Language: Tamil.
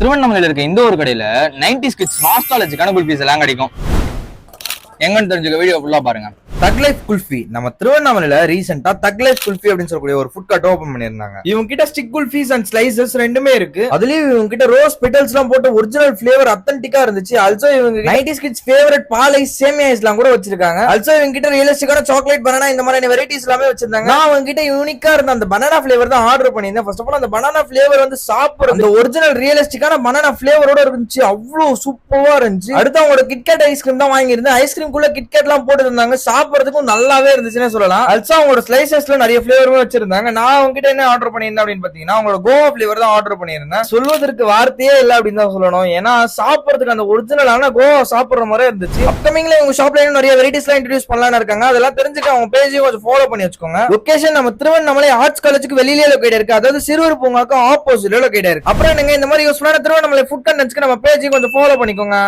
திருவண்ணாமலையில இருக்க இந்த ஒரு கடையில 90s கிட்ஸ் நாஸ்டாலஜிக்கான குல்ஃபீஸ் எல்லாம் கிடைக்கும். எங்கன்னு தெரிஞ்சுக்க வீடியோ ஃபுல்லா பாருங்க. தக் லைஃப் குல்ஃபி நம்ம திருவண்ணாமலையில ரீசெண்டா தக் லைஃப் குல்ஃபி அப்படின்னு சொல்லக்கூடிய ஒரு ஃபுட் கார்ட் ஓபன் பண்ணிருந்தாங்க. இவங்க கிட்ட ஸ்டிக் குல்ஃபீஸ் அண்ட் ஸ்லைசஸ் ரெண்டுமே இருக்கு. அதுலயும் இவங்க கிட்ட ரோஸ் பெட்டல்ஸ் எல்லாம் போட்டு ஒரிஜினல் பிளேவர் அத்தன்டிக்கா இருந்துச்சு. ஆல்சோ இவங்க 90s கிட்ஸ் ஃபேவரட் பால் ஐஸ் சேமியா ஐஸ் எல்லாம் கூட வச்சிருக்காங்க. ஆல்சோ இவங்க கிட்ட ரியலிஸ்டிக்கான சாக்லேட் பனானா இந்த மாதிரி வெரைட்டிஸ் எல்லாமே வச்சிருந்தாங்க. நான் அவங்க கிட்ட யூனிக்கா இருந்த அந்த பனானா பிளேவர் தான் ஆர்டர் பண்ணியிருந்தேன். ஃபர்ஸ்ட் ஆஃப் ஆல் அந்த பனானா பிளேவர் வந்து சாப்பிடுற அந்த ஒரிஜினல் ரியலிஸ்டிக்கான பனானா பிளேவரோட இருந்துச்சு. அவ்வளவு சூப்பரா இருந்துச்சு. அடுத்து அவங்களோட கிட்கேட் ஐஸ்கிரீம் தான் வாங்கியிருந்தேன். ஐஸ்கிரீம் குள்ள கிட்கேட் எல்லாம் போட்டு இருந்தாங்க. சாப்பிடுறதுக்கும் நல்லாவே இருந்துச்சுன்னு சொல்லலாம். ஆல்சோ அவங்களோட ஸ்லைசஸ்ல நிறைய ஃபிளேவரும் வச்சிருந்தாங்க. நான் அவங்க கிட்ட என்ன ஆர்டர் பண்ணியிருந்தேன் அப்படின்னு பாத்தீங்கன்னா அவங்களோட கோவா ஃபிளேவர் தான் ஆர்டர் பண்ணியிருந்தேன். சொல்வதற்கு வார்த்தையே இல்ல அப்படின்னு தான் சொல்லணும். ஏன்னா சாப்பிடுறதுக்கு அந்த ஒரிஜினலான கோவா சாப்பிடுற மாதிரி இருந்துச்சு. அப்கமிங்ல உங்க ஷாப்ல நிறைய வெரைட்டிஸ் எல்லாம் இன்ட்ரோடியூஸ் பண்ணலாம்னு இருக்காங்க. அதெல்லாம் தெரிஞ்சுக்க அவங்க பேஜையும் கொஞ்சம் ஃபாலோ பண்ணி வச்சுக்கோங்க. லொகேஷன் நம்ம திருவண்ணாமலை ஆர்ட்ஸ் காலேஜுக்கு வெளியிலே லொகேட் இருக்கு. அதாவது சிறுவர் பூங்காக்கு ஆப்போசிட்ல லொகேட் இருக்கு. அப்புறம் நீங்க இந்த மாதிரி யூஸ்ஃபுல்லான திருவண்ணாமலை ஃபுட் கண்டென்ட்ஸ்க்கு நம்ம பேஜையும் கொஞ்சம் ஃபாலோ பண்ணிக்கோங்க.